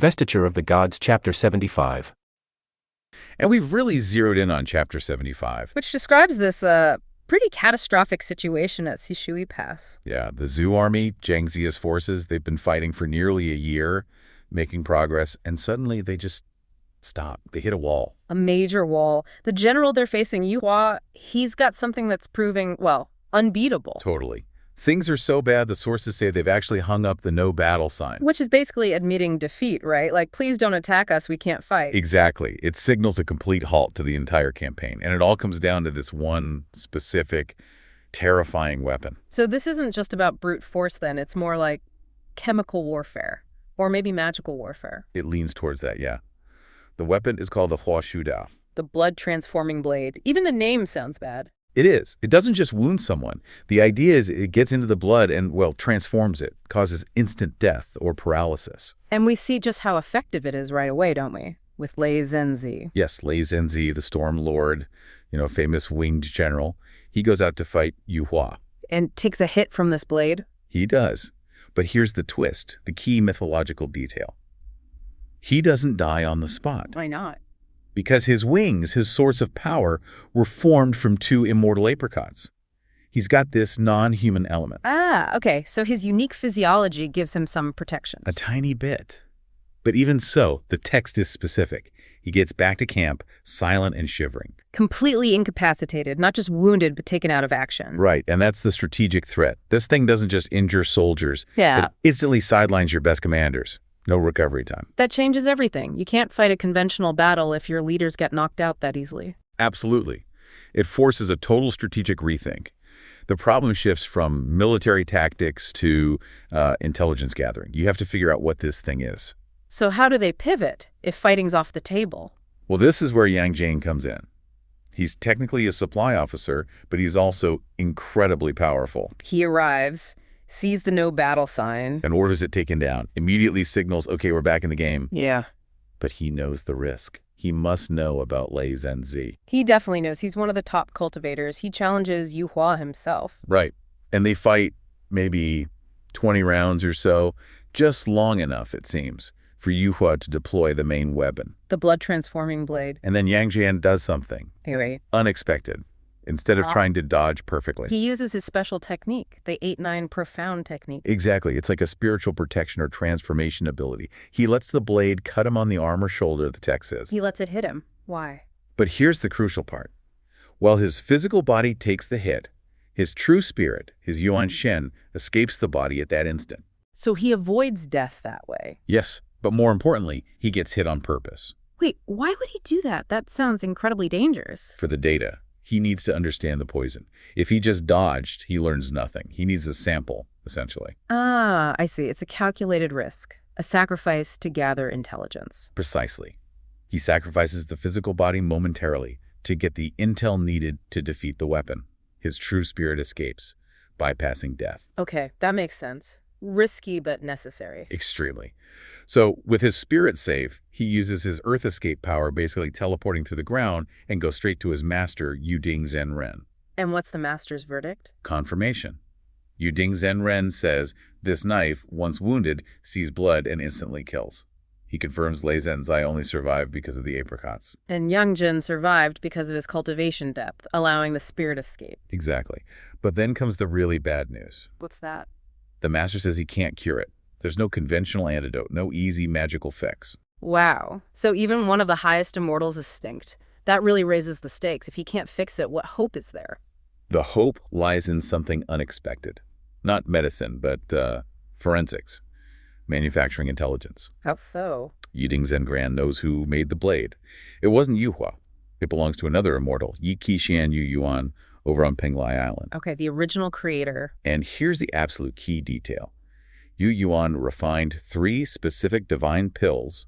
Investiture of the Gods, Chapter 75. And we've really zeroed in on Chapter 75. Which describes this pretty catastrophic situation at Sishui Pass. Yeah, the Zhou army, Zhang Ziya's forces, they've been fighting for nearly a year, making progress, and suddenly they just stop. They hit a wall. A major wall. The general they're facing, Yu Hua, he's got something that's proving, well, unbeatable. Totally. Things are so bad, the sources say they've actually hung up the no battle sign. Which is basically admitting defeat, right? Like, please don't attack us, we can't fight. Exactly. It signals a complete halt to the entire campaign. And it all comes down to this one specific, terrifying weapon. So this isn't just about brute force then, it's more like chemical warfare. Or maybe magical warfare. It leans towards that, yeah. The weapon is called the Hua Shu Dao. The blood-transforming blade. Even the name sounds bad. It is. It doesn't just wound someone. The idea is it gets into the blood and, well, transforms it, causes instant death or paralysis. And we see just how effective it is right away, don't we? With Lei Zhenzi. Yes, Lei Zhenzi, the Storm Lord, famous winged general. He goes out to fight Yu Hua. And takes a hit from this blade? He does. But here's the twist, the key mythological detail. He doesn't die on the spot. Why not? Because his wings, his source of power, were formed from two immortal apricots. He's got this non-human element. Ah, okay. So his unique physiology gives him some protections. A tiny bit. But even so, the text is specific. He gets back to camp, silent and shivering. Completely incapacitated, not just wounded, but taken out of action. Right, and that's the strategic threat. This thing doesn't just injure soldiers. Yeah. It instantly sidelines your best commanders. No recovery time. That changes everything. You can't fight a conventional battle if your leaders get knocked out that easily. Absolutely. It forces a total strategic rethink. The problem shifts from military tactics to intelligence gathering. You have to figure out what this thing is. So how do they pivot if fighting's off the table? Well, this is where Yang Jane comes in. He's technically a supply officer, but he's also incredibly powerful. He arrives, sees the no battle sign, and orders it taken down. Immediately signals, okay, we're back in the game. Yeah. But he knows the risk. He must know about Lei Zhenzi. He definitely knows. He's one of the top cultivators. He challenges Yu Hua himself. Right. And they fight maybe 20 rounds or so, just long enough, it seems, for Yu Hua to deploy the main weapon. The blood-transforming blade. And then Yang Jian does something. Anyway. Unexpected. Instead of trying to dodge perfectly. He uses his special technique, the 8-9 profound technique. Exactly. It's like a spiritual protection or transformation ability. He lets the blade cut him on the arm or shoulder, the text says. He lets it hit him. Why? But here's the crucial part. While his physical body takes the hit, his true spirit, his Yuan Shen, escapes the body at that instant. So he avoids death that way. Yes, but more importantly, he gets hit on purpose. Wait, why would he do that? That sounds incredibly dangerous. For the data. He needs to understand the poison. If he just dodged, he learns nothing. He needs a sample, essentially. Ah, I see. It's a calculated risk, a sacrifice to gather intelligence. Precisely. He sacrifices the physical body momentarily to get the intel needed to defeat the weapon. His true spirit escapes, bypassing death. Okay, that makes sense. Risky, but necessary. Extremely. So with his spirit safe, he uses his earth escape power, basically teleporting through the ground, and goes straight to his master, Yuding Zhenren. And what's the master's verdict? Confirmation. Yuding Zhenren says, this knife, once wounded, sees blood and instantly kills. He confirms Lei Zhenzi only survived because of the apricots. And Yang Jin survived because of his cultivation depth, allowing the spirit escape. Exactly. But then comes the really bad news. What's that? The master says he can't cure it. There's no conventional antidote, no easy magical fix. Wow. So even one of the highest immortals is stinked. That really raises the stakes. If he can't fix it, what hope is there? The hope lies in something unexpected. Not medicine, but forensics, manufacturing intelligence. How so? Yuding Zhenren knows who made the blade. It wasn't Yu Hua. It belongs to another immortal, Yi Qishan Yu Yuan, over on Penglai Island. Okay, the original creator. And here's the absolute key detail. Yu Yuan refined 3 specific divine pills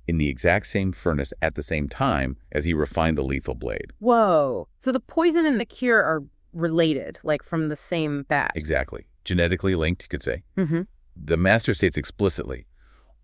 in the exact same furnace at the same time as he refined the lethal blade. Whoa. So the poison and the cure are related, like from the same batch. Exactly. Genetically linked, you could say. Mm-hmm. The master states explicitly,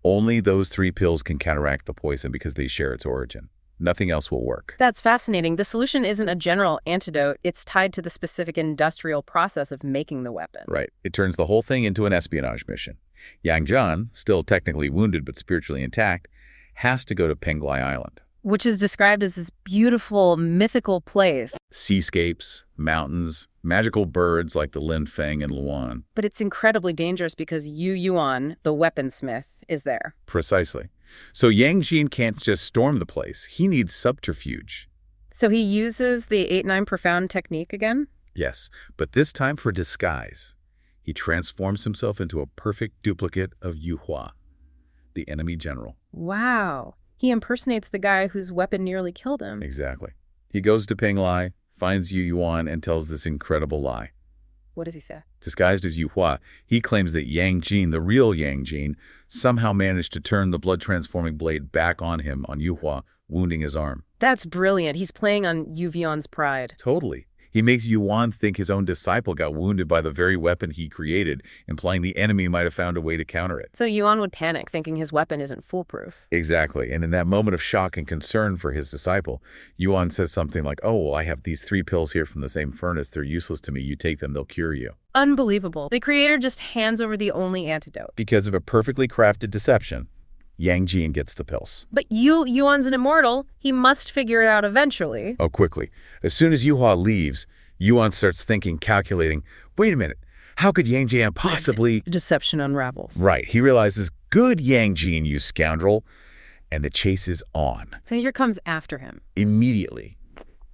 only those 3 pills can counteract the poison because they share its origin. Nothing else will work. That's fascinating. The solution isn't a general antidote. It's tied to the specific industrial process of making the weapon. Right. It turns the whole thing into an espionage mission. Yang Jian, still technically wounded but spiritually intact, has to go to Penglai Island. Which is described as this beautiful, mythical place. Seascapes, mountains, magical birds like the Lin Feng and Luan. But it's incredibly dangerous because Yu Yuan, the weaponsmith, is there. Precisely. So Yang Jin can't just storm the place. He needs subterfuge. So he uses the 8-9 profound technique again? Yes, but this time for disguise. He transforms himself into a perfect duplicate of Yu Hua, the enemy general. Wow. He impersonates the guy whose weapon nearly killed him. Exactly. He goes to Penglai, finds Yu Yuan, and tells this incredible lie. What does he say? Disguised as Yu Hua, he claims that Yang Jin, the real Yang Jin, somehow managed to turn the blood-transforming blade back on him on Yu Hua, wounding his arm. That's brilliant. He's playing on Yu Yuan's pride. Totally. He makes Yuan think his own disciple got wounded by the very weapon he created, implying the enemy might have found a way to counter it. So Yuan would panic, thinking his weapon isn't foolproof. Exactly. And in that moment of shock and concern for his disciple, Yuan says something like, "Oh, well, I have these 3 pills here from the same furnace. They're useless to me. You take them, they'll cure you." Unbelievable. The creator just hands over the only antidote. Because of a perfectly crafted deception, Yang Jin gets the pills. But Yuan's an immortal. He must figure it out eventually. Oh, quickly. As soon as Yu Hua leaves, Yuan starts thinking, calculating, wait a minute, how could Yang Jin possibly... Deception unravels. Right. He realizes, good Yang Jin, you scoundrel. And the chase is on. So here comes after him. Immediately.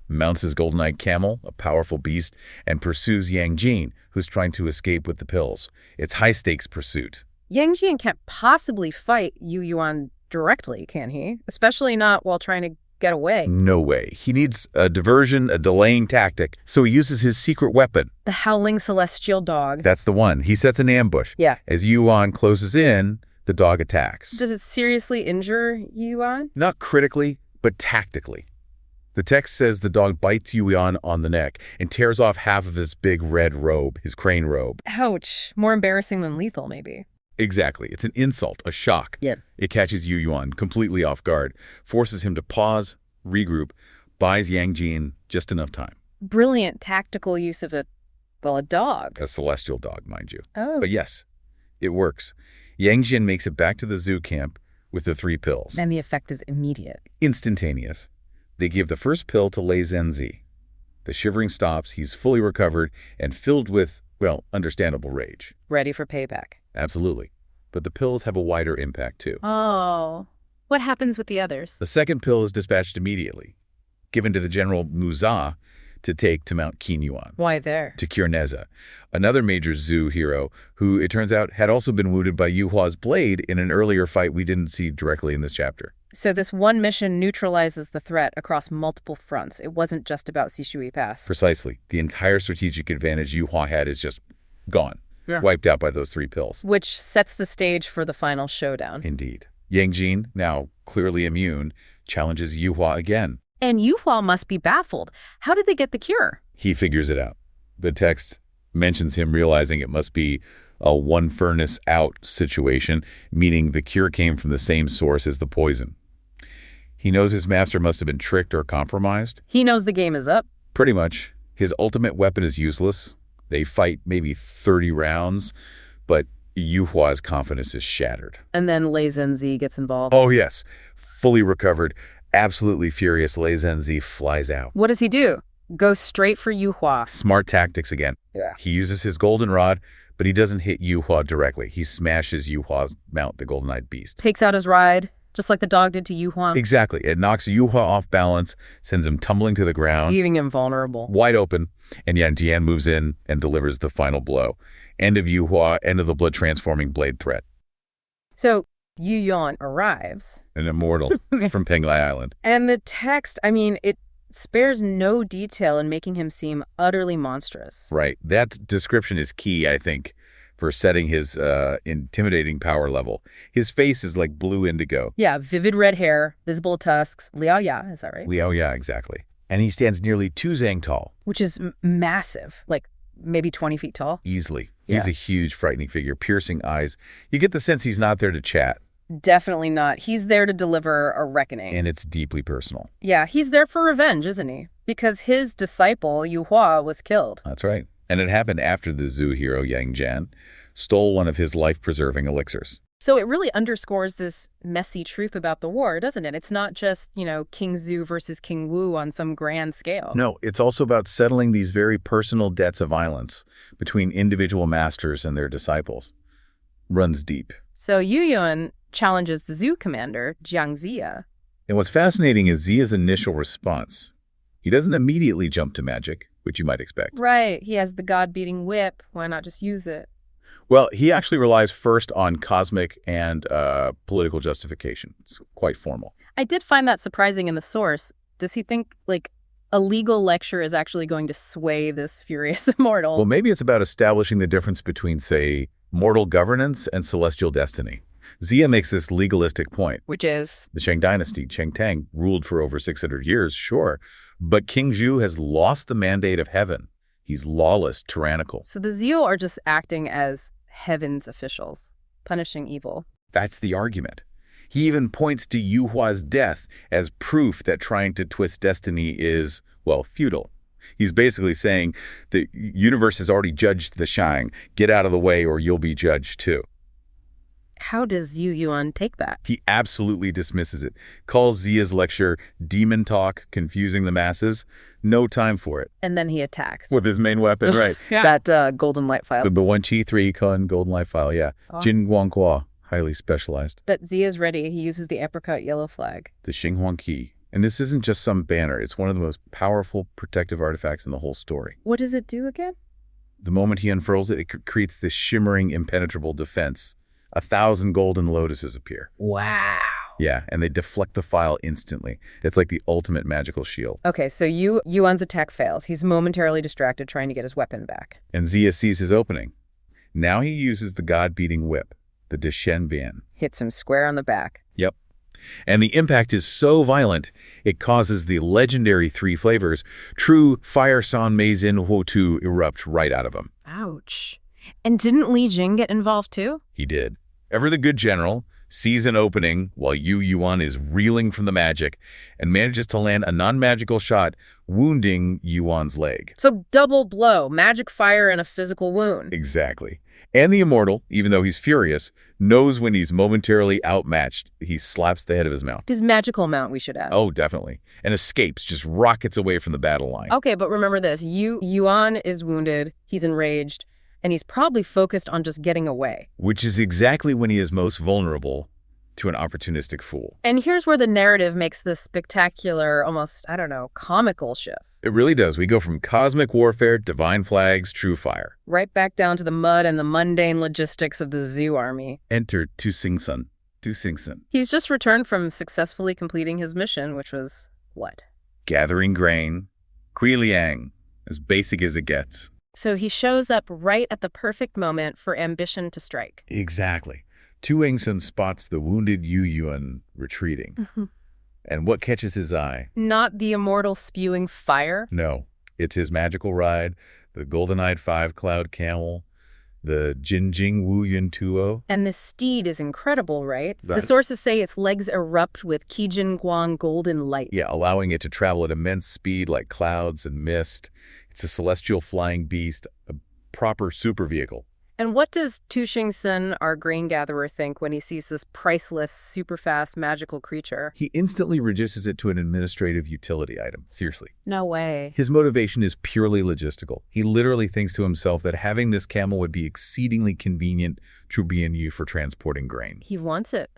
Mounts his golden-eyed camel, a powerful beast, and pursues Yang Jin, who's trying to escape with the pills. It's high-stakes pursuit. Yang Jin can't possibly fight Yu Yuan directly, can he? Especially not while trying to get away. No way. He needs a diversion, a delaying tactic, so he uses his secret weapon. The howling celestial dog. That's the one. He sets an ambush. Yeah. As Yuan closes in, the dog attacks. Does it seriously injure Yuan? Not critically, but tactically. The text says the dog bites Yuan on the neck and tears off half of his big red robe, his crane robe. Ouch. More embarrassing than lethal, maybe. Exactly. It's an insult, a shock. Yeah. It catches Yu Yuan completely off guard, forces him to pause, regroup, buys Yang Jin just enough time. Brilliant tactical use of a dog. A celestial dog, mind you. Oh. But yes, it works. Yang Jin makes it back to the zoo camp with the 3 pills. And the effect is immediate. Instantaneous. They give the first pill to Lei Zhenzi. The shivering stops, he's fully recovered and filled with, well, understandable rage. Ready for payback. Absolutely. But the pills have a wider impact, too. Oh. What happens with the others? The second pill is dispatched immediately, given to the General Muza to take to Mount Qinyuan. Why there? To cure Neza, another major zoo hero who, it turns out, had also been wounded by Yu Hua's blade in an earlier fight we didn't see directly in this chapter. So this one mission neutralizes the threat across multiple fronts. It wasn't just about Sishui Pass. Precisely. The entire strategic advantage Yu Hua had is just gone. Yeah. Wiped out by those 3 pills. Which sets the stage for the final showdown. Indeed. Yang Jin, now clearly immune, challenges Yu Hua again. And Yu Hua must be baffled. How did they get the cure? He figures it out. The text mentions him realizing it must be a one furnace out situation, meaning the cure came from the same source as the poison. He knows his master must have been tricked or compromised. He knows the game is up. Pretty much. His ultimate weapon is useless. They fight maybe 30 rounds, but Yu Hua's confidence is shattered. And then Lei Zhenzi gets involved. Oh, yes. Fully recovered, absolutely furious, Lei Zhenzi flies out. What does he do? Go straight for Yu Hua. Smart tactics again. Yeah. He uses his goldenrod, but he doesn't hit Yu Hua directly. He smashes Yu Hua's mount, the golden-eyed beast. Takes out his ride, just like the dog did to Yu Hua. Exactly. It knocks Yu Hua off balance, sends him tumbling to the ground. Leaving him vulnerable. Wide open, and Yan Jian moves in and delivers the final blow. End of Yu Hua, end of the blood-transforming blade threat. So Yu Yuan arrives. An immortal from Penglai Island. And the text, I mean, it spares no detail in making him seem utterly monstrous. Right. That description is key, I think, for setting his intimidating power level. His face is like blue indigo. Yeah, vivid red hair, visible tusks. Liao Ya, is that right? Liao Ya, exactly. And he stands nearly 2 zang tall. Which is massive, like maybe 20 feet tall. Easily. Yeah. He's a huge, frightening figure, piercing eyes. You get the sense he's not there to chat. Definitely not. He's there to deliver a reckoning. And it's deeply personal. Yeah, he's there for revenge, isn't he? Because his disciple, Yu Hua, was killed. That's right. And it happened after the Zhou hero Yang Jian stole one of his life-preserving elixirs. So it really underscores this messy truth about the war, doesn't it? It's not just, King Zhu versus King Wu on some grand scale. No, it's also about settling these very personal debts of violence between individual masters and their disciples. Runs deep. So Yu Yuan challenges the Zhu commander, Jiang Ziya. And what's fascinating is Ziya's initial response. He doesn't immediately jump to magic, which you might expect. Right. He has the god-beating whip. Why not just use it? Well, he actually relies first on cosmic and political justification. It's quite formal. I did find that surprising in the source. Does he think, a legal lecture is actually going to sway this furious immortal? Well, maybe it's about establishing the difference between, say, mortal governance and celestial destiny. Ziya makes this legalistic point. Which is? The Shang dynasty, Cheng Tang, ruled for over 600 years, sure. But King Zhu has lost the mandate of heaven. He's lawless, tyrannical. So the Zhu are just acting as heaven's officials, punishing evil. That's the argument. He even points to Yu Hua's death as proof that trying to twist destiny is, futile. He's basically saying the universe has already judged the Shang. Get out of the way or you'll be judged too. How does Yu Yuan take that? He absolutely dismisses it, calls Ziya's lecture demon talk, confusing the masses. No time for it. And then he attacks. With his main weapon, right. That golden light file. The 1Qi 3 golden light file, yeah. Oh. Jin Guanghua, highly specialized. But Ziya's ready. He uses the apricot yellow flag. The Xinghuang Qi. And this isn't just some banner. It's one of the most powerful protective artifacts in the whole story. What does it do again? The moment he unfurls it, it creates this shimmering, impenetrable defense. 1,000 golden lotuses appear. Wow. Yeah, and they deflect the file instantly. It's like the ultimate magical shield. Okay, so Yuan's attack fails. He's momentarily distracted trying to get his weapon back. And Ziya sees his opening. Now he uses the god-beating whip, the Deshen Bian. Hits him square on the back. Yep. And the impact is so violent, it causes the legendary 3 flavors, true Fire San Mei Zin Huo Tu, erupt right out of him. Ouch. And didn't Li Jing get involved too? He did. Ever the good general, sees an opening while Yu Yuan is reeling from the magic and manages to land a non-magical shot, wounding Yuan's leg. So double blow, magic fire and a physical wound. Exactly. And the immortal, even though he's furious, knows when he's momentarily outmatched. He slaps the head of his mount. His magical mount, we should add. Oh, definitely. And escapes, just rockets away from the battle line. Okay, but remember this. Yuan is wounded, he's enraged, and he's probably focused on just getting away. Which is exactly when he is most vulnerable to an opportunistic fool. And here's where the narrative makes this spectacular, almost, comical shift. It really does. We go from cosmic warfare, divine flags, true fire. Right back down to the mud and the mundane logistics of the Zhu army. Enter Tuxingsun. He's just returned from successfully completing his mission, which was what? Gathering grain. Kui Liang. As basic as it gets. So he shows up right at the perfect moment for ambition to strike. Exactly. Tuxingsun spots the wounded Yu Yuan retreating. Mm-hmm. And what catches his eye? Not the immortal spewing fire? No. It's his magical ride, the golden-eyed 5-cloud camel, the Jinjing Wu Yun Tuo. And the steed is incredible, right? The sources say its legs erupt with Qijin Guang golden light. Yeah, allowing it to travel at immense speed like clouds and mist. It's a celestial flying beast, a proper super vehicle. And what does Tuxingsun, our grain gatherer, think when he sees this priceless, super-fast, magical creature? He instantly reduces it to an administrative utility item. Seriously. No way. His motivation is purely logistical. He literally thinks to himself that having this camel would be exceedingly convenient to BNU for transporting grain. He wants it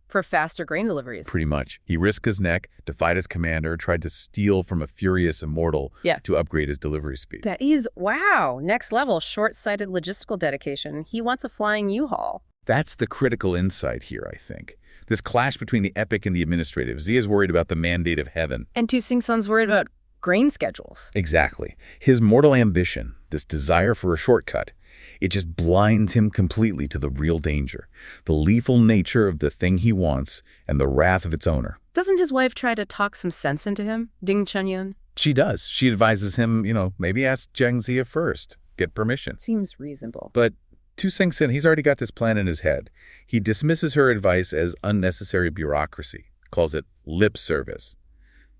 for faster grain deliveries. Pretty much. He risked his neck, defied his commander, tried to steal from a furious immortal to upgrade his delivery speed. That is, wow, next level, short-sighted logistical dedication. He wants a flying U-Haul. That's the critical insight here, I think. This clash between the epic and the administrative. Ziya's worried about the mandate of heaven. And Tuxingsun's worried about grain schedules. Exactly. His mortal ambition, this desire for a shortcut, it just blinds him completely to the real danger, the lethal nature of the thing he wants and the wrath of its owner. Doesn't his wife try to talk some sense into him, Ding Chenyun? She does. She advises him, maybe ask Jiang Ziya first, get permission. Seems reasonable. But Tuxingsun, he's already got this plan in his head. He dismisses her advice as unnecessary bureaucracy, calls it lip service.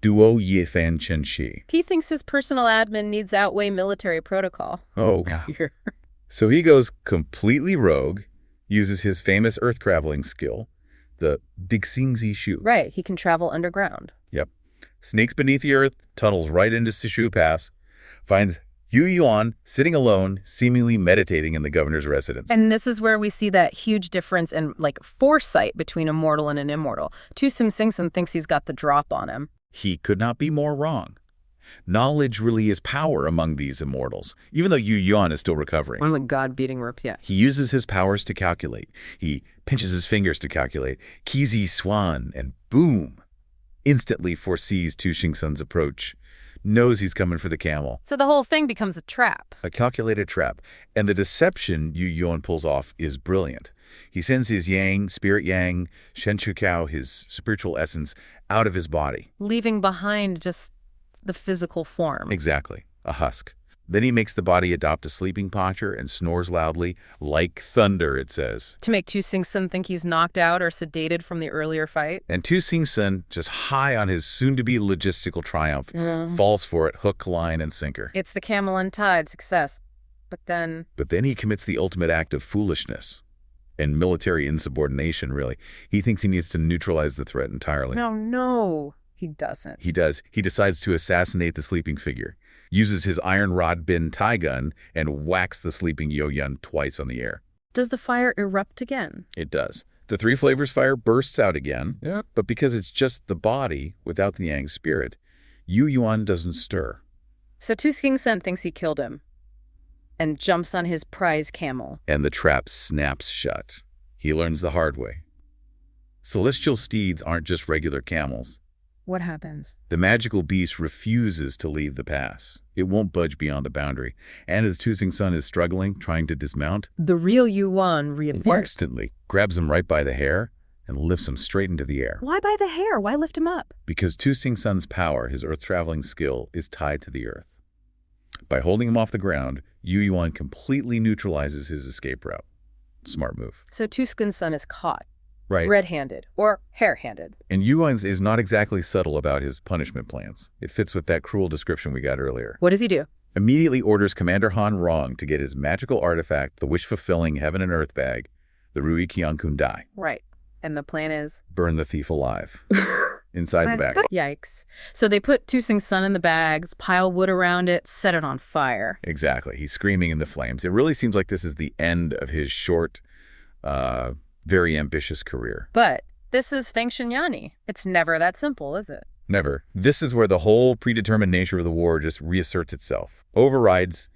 Duo ye fan chen shi. He thinks his personal admin needs outweigh military protocol. Oh, so he goes completely rogue, uses his famous earth-traveling skill, the Tuxingsun. Right, he can travel underground. Yep. Sneaks beneath the earth, tunnels right into Sishu Pass, finds Yu Yuan sitting alone, seemingly meditating in the governor's residence. And this is where we see that huge difference in, foresight between a mortal and an immortal. Tuxingsun thinks he's got the drop on him. He could not be more wrong. Knowledge really is power among these immortals, even though Yu Yuan is still recovering. One of the god-beating rips, yeah. He uses his powers to calculate. He pinches his fingers to calculate. Kizi Swan, and boom! Instantly foresees Tuxingsun's approach. Knows he's coming for the camel. So the whole thing becomes a trap. A calculated trap. And the deception Yu Yuan pulls off is brilliant. He sends his yang, spirit yang, Shen Chu Kao, his spiritual essence, out of his body. Leaving behind just the physical form. Exactly. A husk. Then he makes the body adopt a sleeping posture and snores loudly, like thunder, it says. To make Tuxingsun think he's knocked out or sedated from the earlier fight. And Tuxingsun, just high on his soon-to-be logistical triumph, falls for it hook, line, and sinker. It's the camel untied, success. But then he commits the ultimate act of foolishness and military insubordination, really. He thinks he needs to neutralize the threat entirely. No, he doesn't. He does. He decides to assassinate the sleeping figure, uses his iron rod bin tie gun, and whacks the sleeping Yo-Yun twice on the air. Does the fire erupt again? It does. The Three Flavors fire bursts out again, but because it's just the body without the Yang spirit, Yu Yuan doesn't stir. So Tuxingsun thinks he killed him and jumps on his prize camel. And the trap snaps shut. He learns the hard way. Celestial steeds aren't just regular camels. What happens? The magical beast refuses to leave the pass. It won't budge beyond the boundary. And as Tuxingsun is struggling, trying to dismount, the real Yuan reappears. Instantly grabs him right by the hair and lifts him straight into the air. Why by the hair? Why lift him up? Because Tuxingsun's power, his earth-traveling skill, is tied to the earth. By holding him off the ground, Yu Yuan completely neutralizes his escape route. Smart move. So Tuxingsun is caught. Right. Red-handed or hair-handed. And Yu Yuan is not exactly subtle about his punishment plans. It fits with that cruel description we got earlier. What does he do? Immediately orders Commander Han Rong to get his magical artifact, the wish-fulfilling heaven and earth bag, the Rui Qiankun Dai. Right. And the plan is? Burn the thief alive. Inside the bag. Yikes. So they put Tuxingsun in the bags, pile wood around it, set it on fire. Exactly. He's screaming in the flames. It really seems like this is the end of his short, very ambitious career. But this is Feng Shinyani. It's never that simple, is it? Never. This is where the whole predetermined nature of the war just reasserts itself. Overrides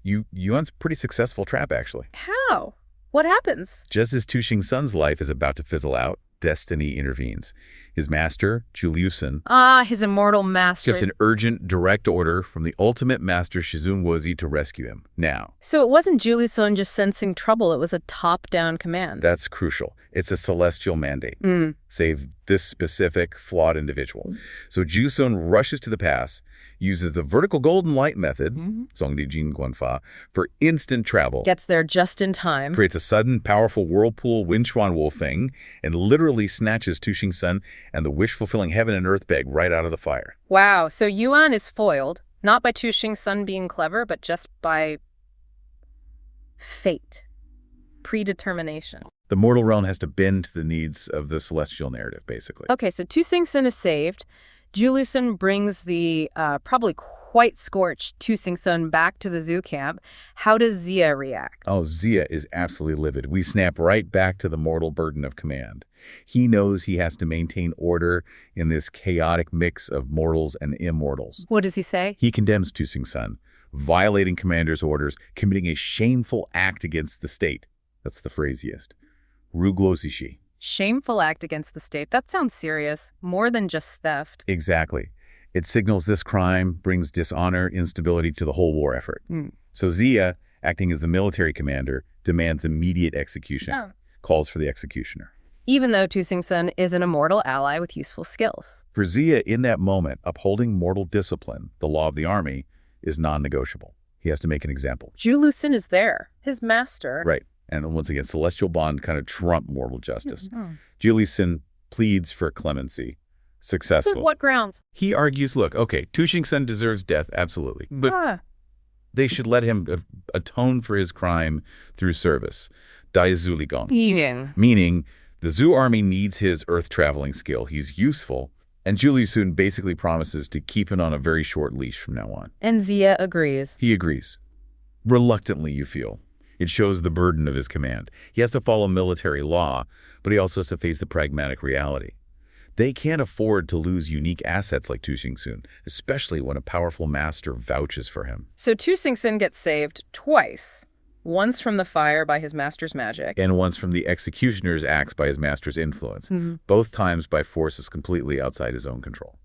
Yuan's pretty successful trap, actually. How? What happens? Just as Tuxingsun's life is about to fizzle out, destiny intervenes. His master, Juliusun, his immortal master. gets an urgent, direct order from the ultimate master Shizun Wozi to rescue him, now. So it wasn't Juliusun just sensing trouble, it was a top-down command. That's crucial. It's a celestial mandate. Save this specific, flawed individual. So Juliusun rushes to the pass, uses the vertical golden light method, Zongdi Jin Guanfa, for instant travel. Gets there just in time. Creates a sudden, powerful whirlpool Winchuan Wolfeng, and literally snatches Tuxingsun and the wish-fulfilling heaven and earth bag right out of the fire. Wow, so Yuan is foiled, not by Tuxingsun being clever, but just by fate, predetermination. The mortal realm has to bend to the needs of the celestial narrative, basically. Okay, so Tuxingsun is saved. Juliusun brings the probably quite scorched Tuxingsun back to the zoo camp. How does Zia react? Oh, Zia is absolutely livid. We snap right back to the mortal burden of command. He knows he has to maintain order in this chaotic mix of mortals and immortals. What does he say? He condemns Tuxingsun, violating commander's orders, committing a shameful act against the state. That's the phrase he used. Ruglosishi. Shameful act against the state. That sounds serious. More than just theft. Exactly. It signals this crime brings dishonor, instability to the whole war effort. So Zia, acting as the military commander, demands immediate execution, calls for the executioner. Even though Tuxingsun is an immortal ally with useful skills. For Zia, in that moment, upholding mortal discipline, the law of the army, is non-negotiable. He has to make an example. Juliusun is there, his master. Right. And once again, celestial bond kind of trump mortal justice. Oh. Juliuson pleads for clemency. Successful. What grounds? He argues, look, okay, Tuxingsun deserves death, absolutely. But they should let him atone for his crime through service. Daisuligong. Meaning, the Zhou army needs his earth-traveling skill. He's useful. And Juliusun basically promises to keep him on a very short leash from now on. And Zia agrees. He agrees. Reluctantly, you feel. It shows the burden of his command. He has to follow military law, but he also has to face the pragmatic reality. They can't afford to lose unique assets like Tuxingsun, especially when a powerful master vouches for him. So Tuxingsun gets saved twice. Once from the fire by his master's magic. And once from the executioner's axe by his master's influence. Both times by forces completely outside his own control.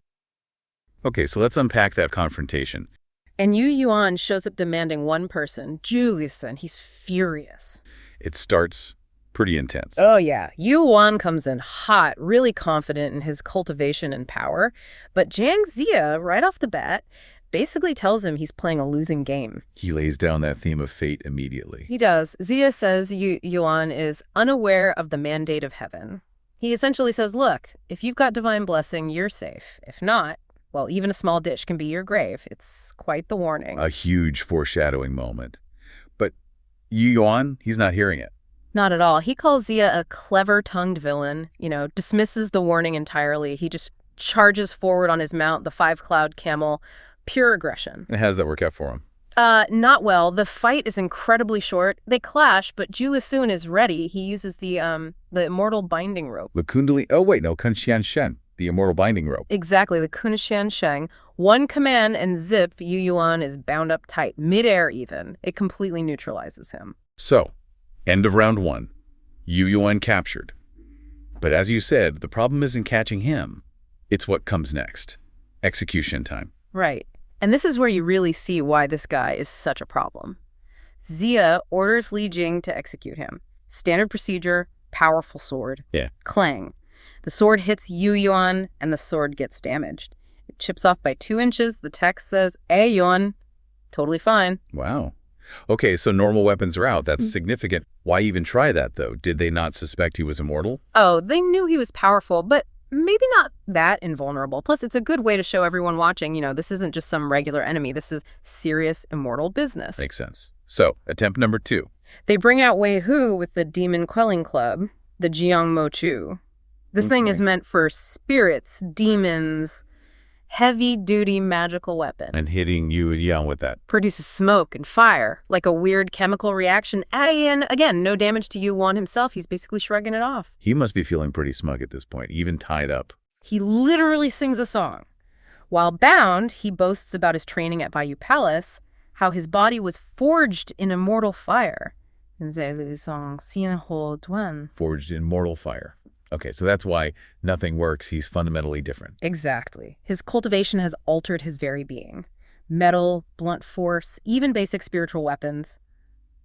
Okay, so let's unpack that confrontation. And Yu Yuan shows up demanding one person, Juliuson. He's furious. It starts pretty intense. Oh, yeah. Yu Yuan comes in hot, really confident in his cultivation and power. But Jiang Zia, right off the bat, basically tells him he's playing a losing game. He lays down that theme of fate immediately. He does. Zia says Yu Yuan is unaware of the mandate of heaven. He essentially says, look, if you've got divine blessing, you're safe. If not, well, even a small ditch can be your grave. It's quite the warning. A huge foreshadowing moment. But Yu Yuan, he's not hearing it. Not at all. He calls Zia a clever-tongued villain, dismisses the warning entirely. He just charges forward on his mount, the five-cloud camel. Pure aggression. And how does that work out for him? Not well. The fight is incredibly short. They clash, but Juliusun is ready. He uses the immortal binding rope. The Kundali... Oh, wait, no, Kunxian Shen, the immortal binding rope. Exactly, the Kunxian Sheng. One command and zip, Yu Yuan is bound up tight, midair even. It completely neutralizes him. So, end of round one. Yu Yuan captured. But as you said, the problem isn't catching him. It's what comes next. Execution time. Right. And this is where you really see why this guy is such a problem. Zia orders Li Jing to execute him. Standard procedure, powerful sword. Yeah. Clang. The sword hits Yu Yuan, and the sword gets damaged. It chips off by 2 inches. The text says, "Hey, Yuan." Totally fine. Wow. Okay, so normal weapons are out. That's significant. Why even try that, though? Did they not suspect he was immortal? Oh, they knew he was powerful, but maybe not that invulnerable. Plus, it's a good way to show everyone watching, this isn't just some regular enemy. This is serious immortal business. Makes sense. So, attempt number 2. They bring out Wei Hu with the Demon Quelling Club, the Jiang Mo Chu. This thing is meant for spirits, demons, heavy-duty magical weapon. And hitting Yu Yuan with that. Produces smoke and fire, like a weird chemical reaction. And again, no damage to Yu Yuan himself. He's basically shrugging it off. He must be feeling pretty smug at this point, even tied up. He literally sings a song. While bound, he boasts about his training at Bayou Palace, how his body was forged in immortal fire. Forged in mortal fire. Okay, so that's why nothing works. He's fundamentally different. Exactly. His cultivation has altered his very being. Metal, blunt force, even basic spiritual weapons.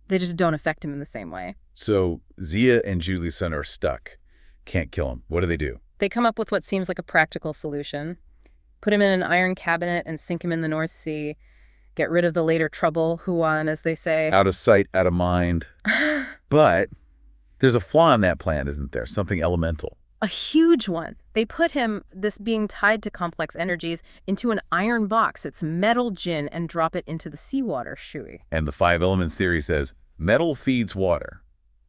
They just don't affect him in the same way. So Zia and Juliusun are stuck. Can't kill him. What do? They come up with what seems like a practical solution. Put him in an iron cabinet and sink him in the North Sea. Get rid of the later trouble, Huan, as they say. Out of sight, out of mind. But there's a flaw in that plan, isn't there? Something elemental. A huge one. They put him, this being tied to complex energies, into an iron box. It's metal jinn and drop it into the seawater, Shui. And the 5 elements theory says metal feeds water.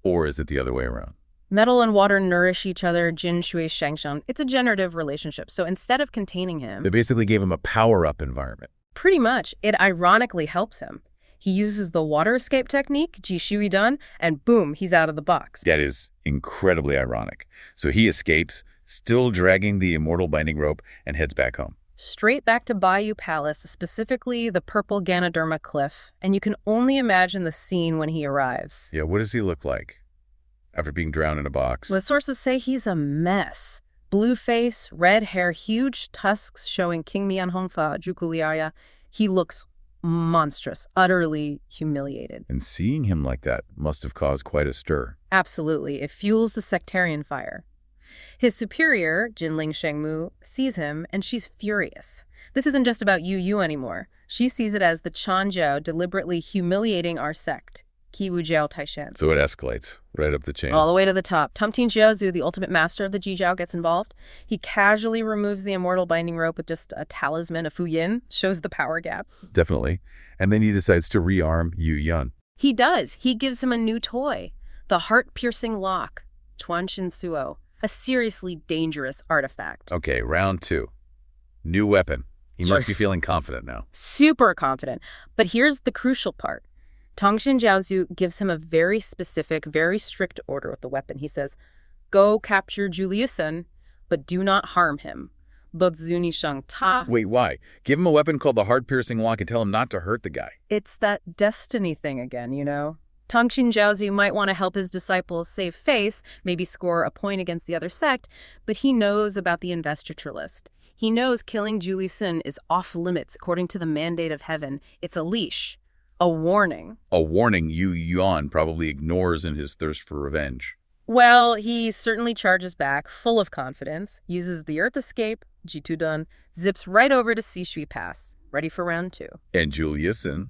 Or is it the other way around? Metal and water nourish each other, jin, shui, shangshang. It's a generative relationship. So instead of containing him... They basically gave him a power-up environment. Pretty much. It ironically helps him. He uses the water escape technique, Ji Shui Dan, and boom, he's out of the box. That is incredibly ironic. So he escapes, still dragging the immortal binding rope, and heads back home. Straight back to Bayou Palace, specifically the purple Ganoderma cliff, and you can only imagine the scene when he arrives. Yeah, what does he look like after being drowned in a box? Well, sources say he's a mess. Blue face, red hair, huge tusks showing King Mian Hongfa, Jukuliaya. He looks monstrous, utterly humiliated. And seeing him like that must have caused quite a stir. Absolutely. It fuels the sectarian fire. His superior, Jinling Shengmu, sees him, and she's furious. This isn't just about Yu Yu anymore. She sees it as the Chanjiao deliberately humiliating our sect, Qi Wu Jiao Taishan. So it escalates right up the chain. All the way to the top. Tumting Jiaozu, the ultimate master of the Jijiao, gets involved. He casually removes the immortal binding rope with just a talisman, a Fu Yin, shows the power gap. Definitely. And then he decides to rearm Yu Yun. He does. He gives him a new toy, the heart-piercing lock, Chuanshin Suo, a seriously dangerous artifact. Okay, round 2. New weapon. He must be feeling confident now. Super confident. But here's the crucial part. Tongshin Jiaozu gives him a very specific, very strict order with the weapon. He says, go capture Juliusen, but do not harm him. Bodzuni Shang Ta. Wait, why? Give him a weapon called the heart-piercing lock and tell him not to hurt the guy. It's that destiny thing again, you know? Tongshin Jiaozu might want to help his disciples save face, maybe score a point against the other sect, but he knows about the investiture list. He knows killing Juliusen is off limits according to the mandate of heaven. It's a leash. A warning. A warning Yu Yuan probably ignores in his thirst for revenge. Well, he certainly charges back, full of confidence, uses the Earth Escape, Jitudun, zips right over to Sishui Pass, ready for round 2. And Juliusen,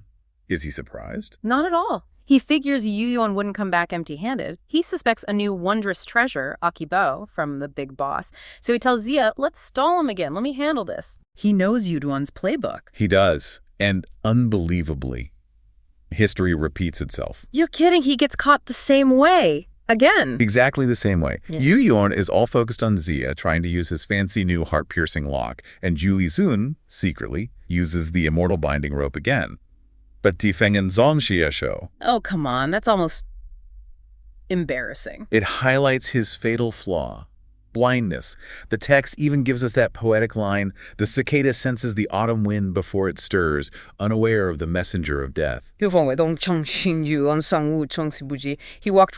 is he surprised? Not at all. He figures Yu Yuan wouldn't come back empty-handed. He suspects a new wondrous treasure, Akibo, from the big boss. So he tells Zia, let's stall him again. Let me handle this. He knows Yu Yuan's playbook. He does. And unbelievably, history repeats itself. You're kidding. He gets caught the same way. Again. Exactly the same way. Yeah. Yu Yuan is all focused on Zia, trying to use his fancy new heart-piercing lock, and Juliusen, secretly, uses the immortal binding rope again. But Tifeng and Zongxia show. Oh, come on. That's almost embarrassing. It highlights his fatal flaw, blindness. The text even gives us that poetic line, the cicada senses the autumn wind before it stirs, unaware of the messenger of death. He walked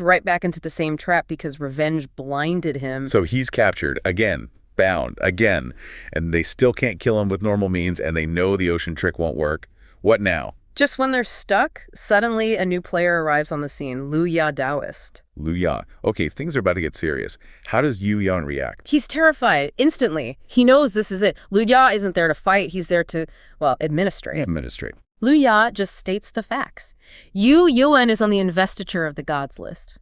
right back into the same trap because revenge blinded him. So he's captured again, bound again, and they still can't kill him with normal means, and they know the ocean trick won't work. What now? Just when they're stuck, suddenly a new player arrives on the scene, Lu Ya Taoist. Lu Ya. Okay, things are about to get serious. How does Yu Yuan react? He's terrified instantly. He knows this is it. Lu Ya isn't there to fight. He's there to, well, administrate. Administrate. Lu Ya just states the facts. Yu Yuan is on the investiture of the gods list.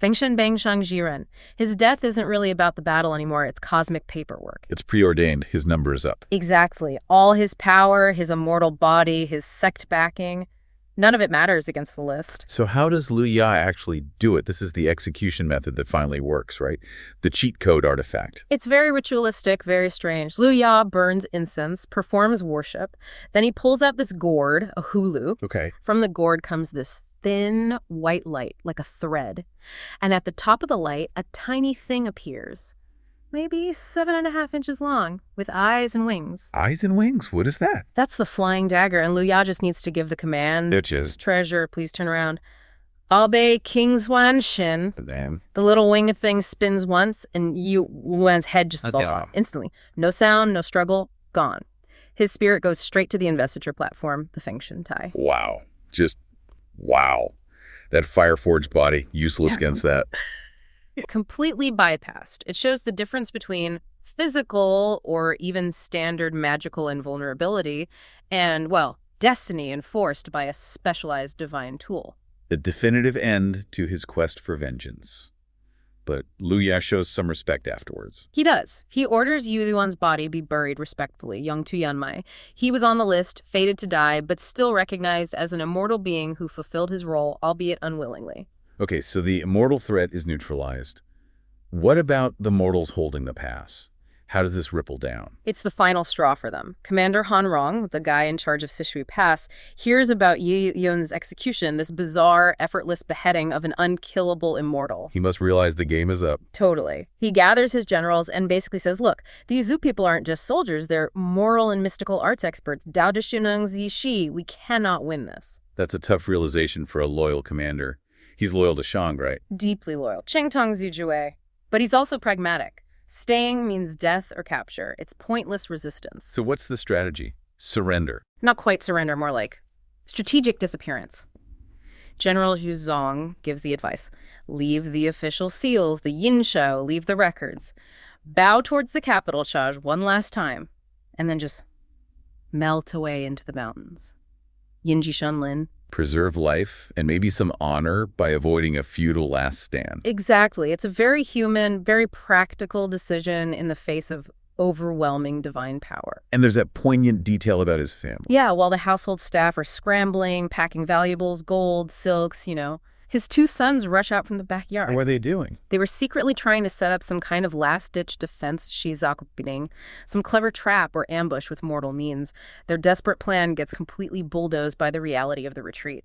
Fengshen Bang Shang Jiren. His death isn't really about the battle anymore. It's cosmic paperwork. It's preordained. His number is up. Exactly. All his power, his immortal body, his sect backing, none of it matters against the list. So how does Lu Ya actually do it? This is the execution method that finally works, right? The cheat code artifact. It's very ritualistic, very strange. Lu Ya burns incense, performs worship. Then he pulls out this gourd, a hulu. Okay. From the gourd comes this thin white light, like a thread. And at the top of the light, a tiny thing appears. Maybe 7.5 inches long, with eyes and wings. Eyes and wings? What is that? That's the flying dagger, and Lu Ya just needs to give the command. Bitches. Treasure, please turn around. Obey King Xuan Shin. Damn. The little winged thing spins once, and Yu Yuan's head just falls off instantly. No sound, no struggle, gone. His spirit goes straight to the investiture platform, the Fengshen Tai. Wow. Just wow. That fire-forged body, useless against that. Completely bypassed. It shows the difference between physical or even standard magical invulnerability and, well, destiny enforced by a specialized divine tool. The definitive end to his quest for vengeance. But Lu Ya shows some respect afterwards. He does. He orders Yu Yuan's body be buried respectfully, Young Tu Yanmai. He was on the list, fated to die, but still recognized as an immortal being who fulfilled his role, albeit unwillingly. Okay, so the immortal threat is neutralized. What about the mortals holding the pass? How does this ripple down? It's the final straw for them. Commander Han Rong, the guy in charge of Sishui Pass, hears about Yi Yun's execution, this bizarre, effortless beheading of an unkillable immortal. He must realize the game is up. Totally. He gathers his generals and basically says, look, these Zhu people aren't just soldiers, they're moral and mystical arts experts. Dao de Shuneng Zi Shi. We cannot win this. That's a tough realization for a loyal commander. He's loyal to Shang, right? Deeply loyal. Cheng Tong Zi Jue. But he's also pragmatic. Staying means death or capture. It's pointless resistance. So what's the strategy? Surrender. Not quite surrender, more like strategic disappearance. General Xu Zong gives the advice. Leave the official seals, the yin shou, leave the records. Bow towards the capital charge one last time, and then just melt away into the mountains. Yinji Shunlin, preserve life and maybe some honor by avoiding a futile last stand. Exactly. It's a very human, very practical decision in the face of overwhelming divine power. And there's that poignant detail about his family. Yeah, while the household staff are scrambling, packing valuables, gold, silks, his two sons rush out from the backyard. What are they doing? They were secretly trying to set up some kind of last-ditch defense, some clever trap or ambush with mortal means. Their desperate plan gets completely bulldozed by the reality of the retreat.